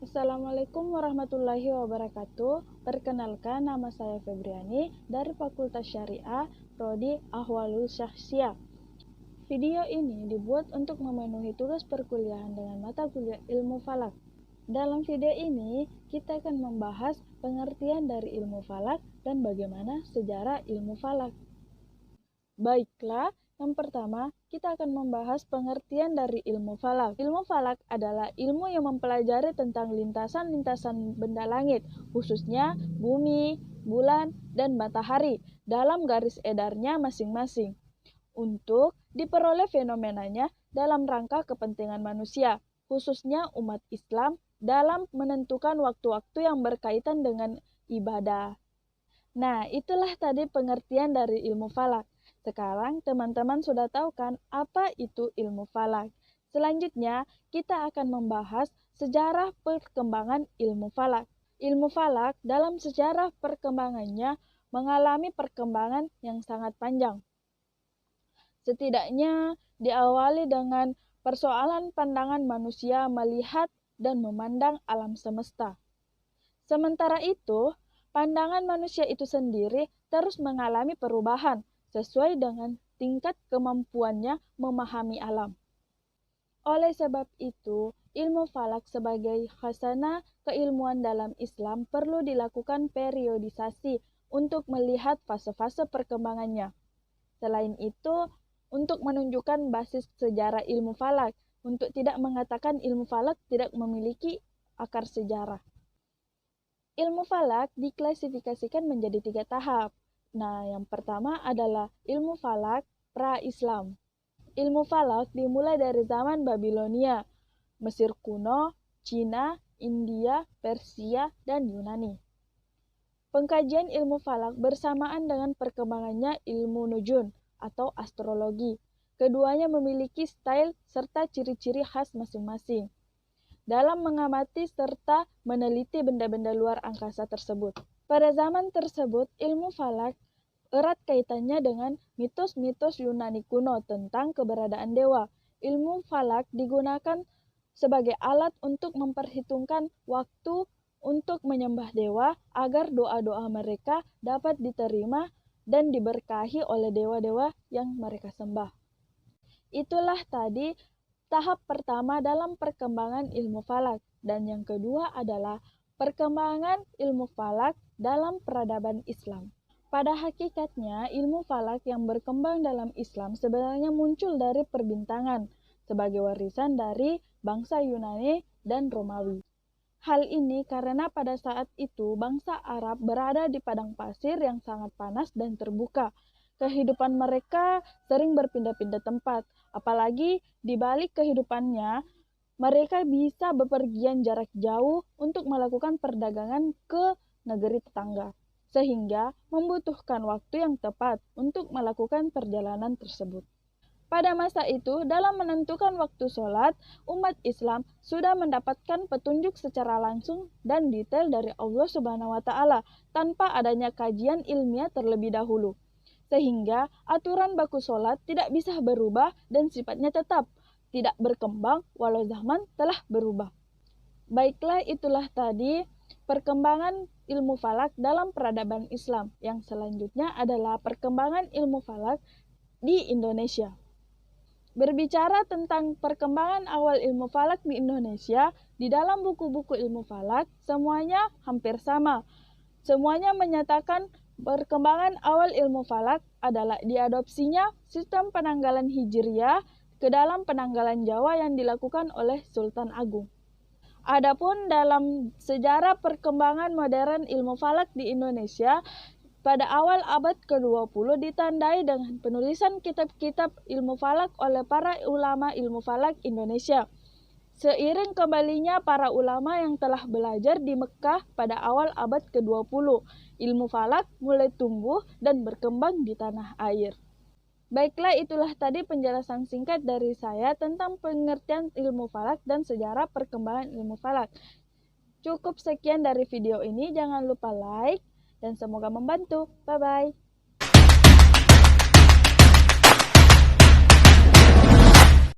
Assalamualaikum warahmatullahi wabarakatuh. Perkenalkan, nama saya Febriani dari Fakultas Syariah, Prodi Ahwalul Syakhsiyah. Video ini dibuat untuk memenuhi tugas perkuliahan dengan mata kuliah Ilmu Falak. Dalam video ini, kita akan membahas pengertian dari ilmu falak dan bagaimana sejarah ilmu falak. Baiklah, yang pertama, kita akan membahas pengertian dari ilmu falak. Ilmu falak adalah ilmu yang mempelajari tentang lintasan-lintasan benda langit, khususnya bumi, bulan, dan matahari, dalam garis edarnya masing-masing, untuk diperoleh fenomenanya dalam rangka kepentingan manusia, khususnya umat Islam, dalam menentukan waktu-waktu yang berkaitan dengan ibadah. Nah, itulah tadi pengertian dari ilmu falak. Sekarang teman-teman sudah tahu kan apa itu ilmu falak. Selanjutnya kita akan membahas sejarah perkembangan ilmu falak. Ilmu falak dalam sejarah perkembangannya mengalami perkembangan yang sangat panjang. Setidaknya diawali dengan persoalan pandangan manusia melihat dan memandang alam semesta. Sementara itu, pandangan manusia itu sendiri terus mengalami perubahan sesuai dengan tingkat kemampuannya memahami alam. Oleh sebab itu, ilmu falak sebagai khazanah keilmuan dalam Islam perlu dilakukan periodisasi untuk melihat fase-fase perkembangannya. Selain itu, untuk menunjukkan basis sejarah ilmu falak, untuk tidak mengatakan ilmu falak tidak memiliki akar sejarah. Ilmu falak diklasifikasikan menjadi 3 tahap. Nah, yang pertama adalah ilmu falak pra-Islam. Ilmu falak dimulai dari zaman Babilonia, Mesir kuno, Cina, India, Persia, dan Yunani. Pengkajian ilmu falak bersamaan dengan perkembangannya ilmu nujum atau astrologi. Keduanya memiliki style serta ciri-ciri khas masing-masing dalam mengamati serta meneliti benda-benda luar angkasa tersebut. Pada zaman tersebut, ilmu falak erat kaitannya dengan mitos-mitos Yunani kuno tentang keberadaan dewa. Ilmu falak digunakan sebagai alat untuk memperhitungkan waktu untuk menyembah dewa agar doa-doa mereka dapat diterima dan diberkahi oleh dewa-dewa yang mereka sembah. Itulah tadi tahap pertama dalam perkembangan ilmu falak, dan yang kedua adalah perkembangan ilmu falak dalam peradaban Islam. Pada hakikatnya, ilmu falak yang berkembang dalam Islam sebenarnya muncul dari perbintangan sebagai warisan dari bangsa Yunani dan Romawi. Hal ini karena pada saat itu bangsa Arab berada di padang pasir yang sangat panas dan terbuka. Kehidupan mereka sering berpindah-pindah tempat, apalagi di balik kehidupannya, mereka bisa bepergian jarak jauh untuk melakukan perdagangan ke negeri tetangga, sehingga membutuhkan waktu yang tepat untuk melakukan perjalanan tersebut. Pada masa itu, dalam menentukan waktu sholat, umat Islam sudah mendapatkan petunjuk secara langsung dan detail dari Allah Subhanahu wa Ta'ala tanpa adanya kajian ilmiah terlebih dahulu. Sehingga aturan baku sholat tidak bisa berubah dan sifatnya tetap, tidak berkembang walau zaman telah berubah. Baiklah, itulah tadi perkembangan ilmu falak dalam peradaban Islam. Yang selanjutnya adalah perkembangan ilmu falak di Indonesia. Berbicara tentang perkembangan awal ilmu falak di Indonesia, di dalam buku-buku ilmu falak, semuanya hampir sama. Semuanya menyatakan perkembangan awal ilmu falak adalah diadopsinya sistem penanggalan Hijriyah ke dalam penanggalan Jawa yang dilakukan oleh Sultan Agung. Adapun dalam sejarah perkembangan modern ilmu falak di Indonesia, pada awal abad ke-20 ditandai dengan penulisan kitab-kitab ilmu falak oleh para ulama ilmu falak Indonesia. Seiring kembalinya para ulama yang telah belajar di Mekah pada awal abad ke-20, ilmu falak mulai tumbuh dan berkembang di tanah air. Baiklah, itulah tadi penjelasan singkat dari saya tentang pengertian ilmu falak dan sejarah perkembangan ilmu falak. Cukup sekian dari video ini, jangan lupa like dan semoga membantu. Bye-bye.